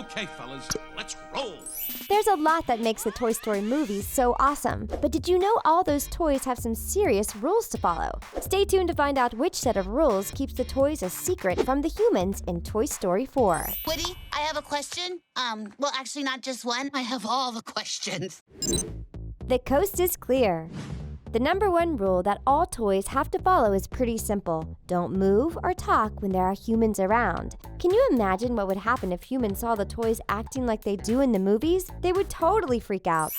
Okay, fellas, let's roll. There's a lot that makes the Toy Story movies so awesome, but did you know all those toys have some serious rules to follow? Stay tuned to find out which set of rules keeps the toys a secret from the humans in Toy Story 4. Woody, I have a question. Well, actually not just one. I have all the questions. The coast is clear. The number one rule that all toys have to follow is pretty simple. Don't move or talk when there are humans around. Can you imagine what would happen if humans saw the toys acting like they do in the movies? They would totally freak out.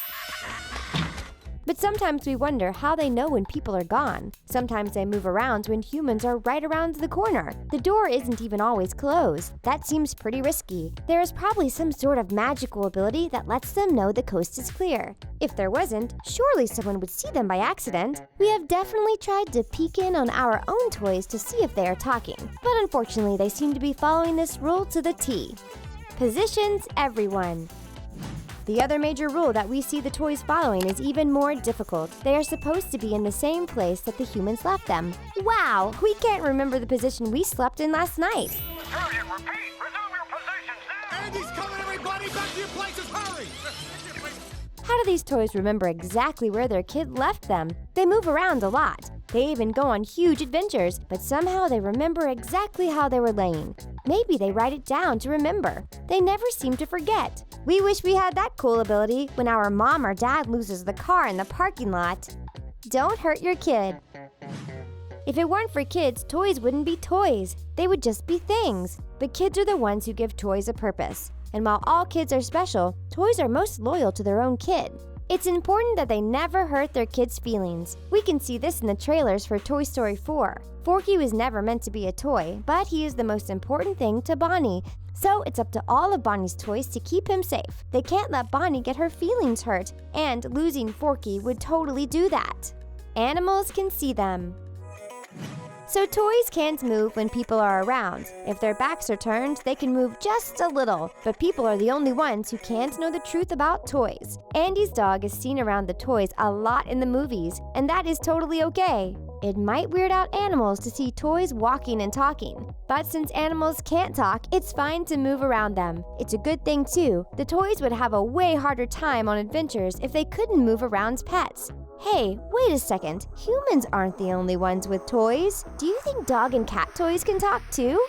But sometimes we wonder how they know when people are gone. Sometimes they move around when humans are right around the corner. The door isn't even always closed. That seems pretty risky. There is probably some sort of magical ability that lets them know the coast is clear. If there wasn't, surely someone would see them by accident. We have definitely tried to peek in on our own toys to see if they are talking, but unfortunately they seem to be following this rule to the T. Positions everyone. The other major rule that we see the toys following is even more difficult. They are supposed to be in the same place that the humans left them. Wow, we can't remember the position we slept in last night. Sergeant, repeat! Resume your positions now! Andy's coming, everybody! Back to your places, hurry! How do these toys remember exactly where their kid left them? They move around a lot. They even go on huge adventures, but somehow they remember exactly how they were laying. Maybe they write it down to remember. They never seem to forget. We wish we had that cool ability when our mom or dad loses the car in the parking lot. Don't hurt your kid. If it weren't for kids, toys wouldn't be toys. They would just be things. But kids are the ones who give toys a purpose. And while all kids are special, toys are most loyal to their own kid. It's important that they never hurt their kids' feelings. We can see this in the trailers for Toy Story 4. Forky was never meant to be a toy, but he is the most important thing to Bonnie. So it's up to all of Bonnie's toys to keep him safe. They can't let Bonnie get her feelings hurt, and losing Forky would totally do that. Animals can see them. So toys can't move when people are around. If their backs are turned, they can move just a little, but people are the only ones who can't know the truth about toys. Andy's dog is seen around the toys a lot in the movies, and that is totally okay. It might weird out animals to see toys walking and talking, but since animals can't talk, it's fine to move around them. It's a good thing too. The toys would have a way harder time on adventures if they couldn't move around pets. Hey, wait a second. Humans aren't the only ones with toys. Do you think dog and cat toys can talk too?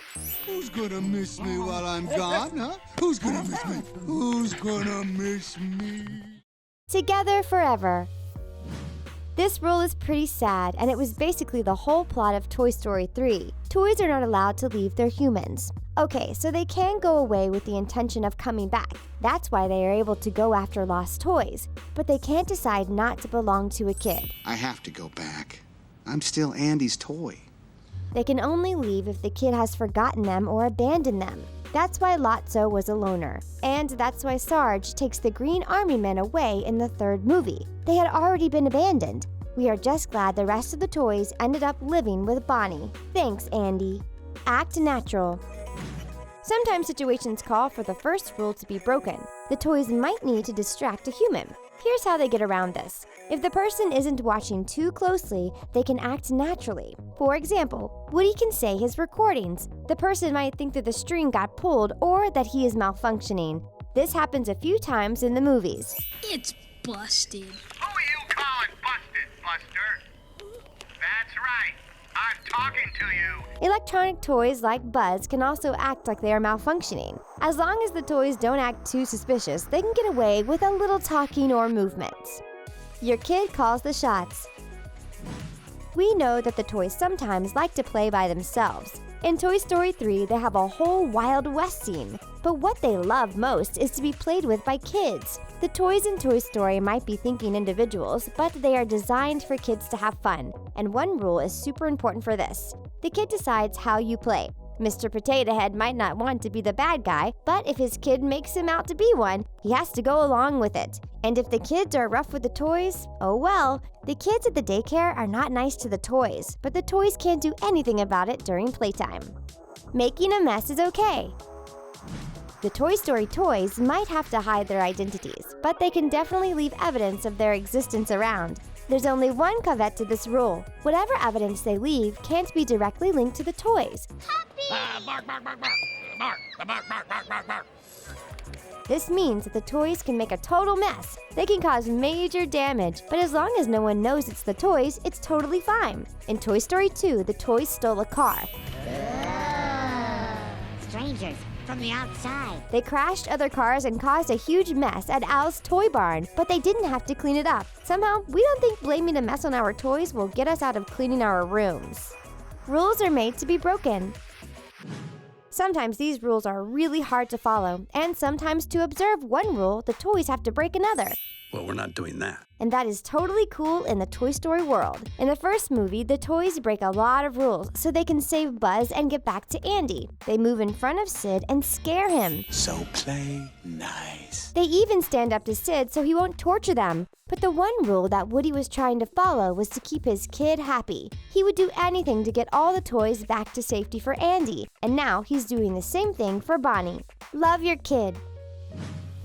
Who's gonna miss me while I'm gone, huh? Who's gonna miss me? Who's gonna miss me? Together forever. This rule is pretty sad, and it was basically the whole plot of Toy Story 3. Toys are not allowed to leave their humans. Okay, so they can go away with the intention of coming back. That's why they are able to go after lost toys. But they can't decide not to belong to a kid. I have to go back. I'm still Andy's toy. They can only leave if the kid has forgotten them or abandoned them. That's why Lotso was a loner. And that's why Sarge takes the Green Army Men away in the third movie. They had already been abandoned. We are just glad the rest of the toys ended up living with Bonnie. Thanks, Andy. Act natural. Sometimes situations call for the first rule to be broken. The toys might need to distract a human. Here's how they get around this. If the person isn't watching too closely, they can act naturally. For example, Woody can say his recordings. The person might think that the string got pulled or that he is malfunctioning. This happens a few times in the movies. It's busted. Who are you calling busted, Buster? That's right. I'm talking to you. Electronic toys like Buzz can also act like they are malfunctioning. As long as the toys don't act too suspicious, they can get away with a little talking or movements. Your kid calls the shots. We know that the toys sometimes like to play by themselves. In Toy Story 3, they have a whole Wild West scene. But what they love most is to be played with by kids. The toys in Toy Story might be thinking individuals, but they are designed for kids to have fun. And one rule is super important for this. The kid decides how you play. Mr. Potato Head might not want to be the bad guy, but if his kid makes him out to be one, he has to go along with it. And if the kids are rough with the toys, oh well. The kids at the daycare are not nice to the toys, but the toys can't do anything about it during playtime. Making a mess is okay. The Toy Story toys might have to hide their identities, but they can definitely leave evidence of their existence around. There's only one caveat to this rule. Whatever evidence they leave can't be directly linked to the toys. Bark, bark, bark, bark. Bark, bark, bark, bark, bark, bark. This means that the toys can make a total mess. They can cause major damage, but as long as no one knows it's the toys, it's totally fine. In Toy Story 2, the toys stole a car. Strangers from the outside. They crashed other cars and caused a huge mess at Al's toy barn, but they didn't have to clean it up. Somehow, we don't think blaming a mess on our toys will get us out of cleaning our rooms. Rules are made to be broken. Sometimes these rules are really hard to follow, and sometimes to observe one rule, the toys have to break another. Well, we're not doing that. And that is totally cool in the Toy Story world. In the first movie, the toys break a lot of rules so they can save Buzz and get back to Andy. They move in front of Sid and scare him. So play nice. They even stand up to Sid so he won't torture them. But the one rule that Woody was trying to follow was to keep his kid happy. He would do anything to get all the toys back to safety for Andy. And now he's doing the same thing for Bonnie. Love your kid.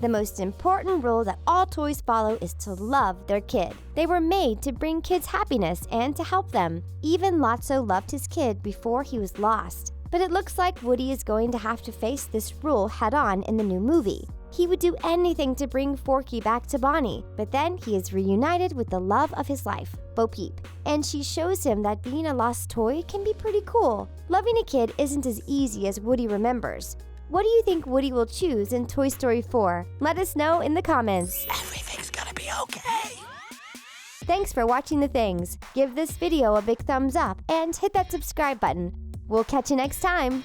The most important rule that all toys follow is to love their kid. They were made to bring kids happiness and to help them. Even Lotso loved his kid before he was lost. But it looks like Woody is going to have to face this rule head-on in the new movie. He would do anything to bring Forky back to Bonnie, but then he is reunited with the love of his life, Bo Peep. And she shows him that being a lost toy can be pretty cool. Loving a kid isn't as easy as Woody remembers. What do you think Woody will choose in Toy Story 4? Let us know in the comments. Everything's gonna be okay. Thanks for watching The Things. Give this video a big thumbs up and hit that subscribe button. We'll catch you next time.